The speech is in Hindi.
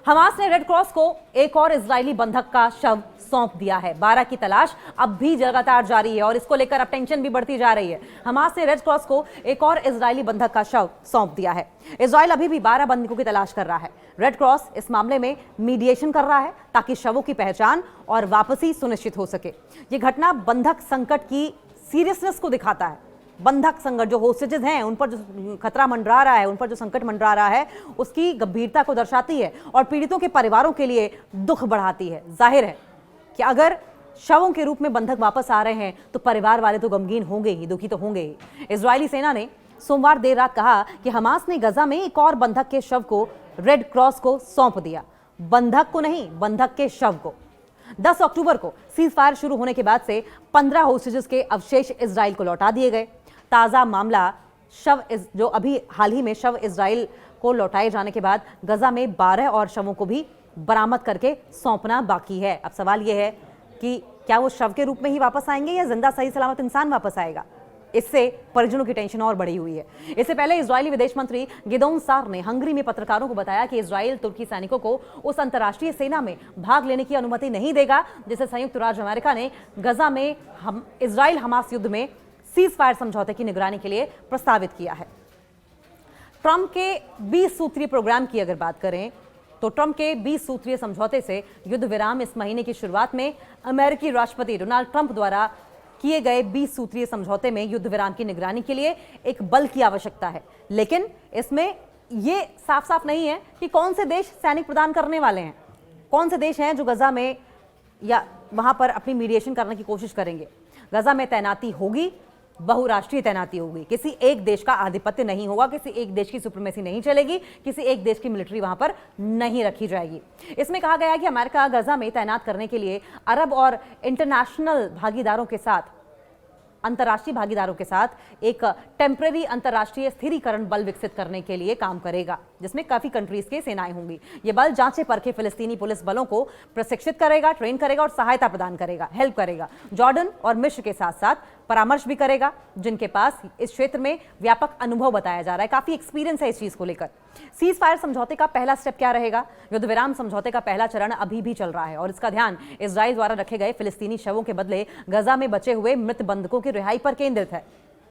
हमास ने रेड क्रॉस को एक और इजरायली बंधक का शव सौंप दिया है। 12 की तलाश अब भी लगातार जारी है और इसको लेकर अब टेंशन भी बढ़ती जा रही है। हमास ने रेड क्रॉस को एक और इजरायली बंधक का शव सौंप दिया है। इजराइल अभी भी 12 बंधकों की तलाश कर रहा है। रेड क्रॉस इस मामले में मीडिएशन कर रहा है ताकि शवों की पहचान और वापसी सुनिश्चित हो सके। ये घटना बंधक संकट की सीरियसनेस को दिखाता है। बंधक संकट, जो होस्टेजेस हैं उन पर जो खतरा मंडरा रहा है, उन पर जो संकट मंडरा रहा है, उसकी गंभीरता को दर्शाती है और पीड़ितों के परिवारों के लिए दुख बढ़ाती है। जाहिर है कि अगर शवों के रूप में बंधक वापस आ रहे हैं तो परिवार वाले तो गमगीन होंगे ही, दुखी तो होंगे ही। इजरायली सेना ने सोमवार देर रात कहा कि हमास ने गजा में एक और बंधक के शव को रेड क्रॉस को सौंप दिया। बंधक को नहीं, बंधक के शव को। 10 अक्टूबर को सीज फायर शुरू होने के बाद से 15 होस्टेजेस के अवशेष इजराइल को लौटा दिए गए। ताज़ा मामला जो अभी हाल ही में शव इजराइल को लौटाए जाने के बाद गजा में 12 और शवों को भी बरामद करके सौंपना बाकी है। अब सवाल यह है कि क्या वो शव के रूप में ही वापस आएंगे या जिंदा सही सलामत इंसान वापस आएगा। इससे परिजनों की टेंशन और बढ़ी हुई है। इससे पहले इजरायली विदेश मंत्री गिदोन सार ने हंगरी में पत्रकारों को बताया कि इजराइल तुर्की सैनिकों को उस अंतर्राष्ट्रीय सेना में भाग लेने की अनुमति नहीं देगा जिसे संयुक्त राज्य अमेरिका ने गजा में इजराइल हमास युद्ध में सीज फायर समझौते की निगरानी के लिए प्रस्तावित किया है। ट्रंप के 20 सूत्रीय प्रोग्राम की अगर बात करें तो ट्रंप के 20 सूत्रीय समझौते से युद्ध विराम इस महीने की शुरुआत में अमेरिकी राष्ट्रपति डोनाल्ड ट्रंप द्वारा किए गए 20 सूत्रीय समझौते में युद्ध विराम की निगरानी के लिए एक बल की आवश्यकता है। लेकिन इसमें यह साफ साफ नहीं है कि कौन से देश सैनिक प्रदान करने वाले हैं, कौन से देश हैं जो गजा में या वहां पर अपनी मीडिएशन करने की कोशिश करेंगे। गजा में तैनाती होगी, बहुराष्ट्रीय तैनाती होगी। किसी एक देश का आधिपत्य नहीं होगा, किसी एक देश की सुप्रीमेसी नहीं चलेगी, किसी एक देश की मिलिट्री वहां पर नहीं रखी जाएगी। इसमें कहा गया है कि अमेरिका गजा में तैनात करने के लिए अरब और इंटरनेशनल भागीदारों के साथ, अंतर्राष्ट्रीय भागीदारों के साथ एक टेम्परेरी अंतर्राष्ट्रीय स्थिरीकरण बल विकसित करने के लिए काम करेगा, जिसमें काफी कंट्रीज के सेनाएं होंगी। यह बल जांचे परखे फिलिस्तीनी पुलिस बलों को प्रशिक्षित करेगा, ट्रेन करेगा और सहायता प्रदान करेगा, हेल्प करेगा। जॉर्डन और मिस्र के साथ साथ परामर्श भी करेगा, जिनके पास इस क्षेत्र में व्यापक अनुभव बताया जा रहा है, काफी एक्सपीरियंस है इस चीज को लेकर। सीज फायर समझौते का पहला स्टेप क्या रहेगा? युद्ध विराम समझौते का पहला चरण अभी भी चल रहा है और इसका ध्यान इजराइल द्वारा रखे गए फिलिस्तीनी शवों के बदले गजा में बचे हुए मृत बंधकों की रिहाई पर केंद्रित है।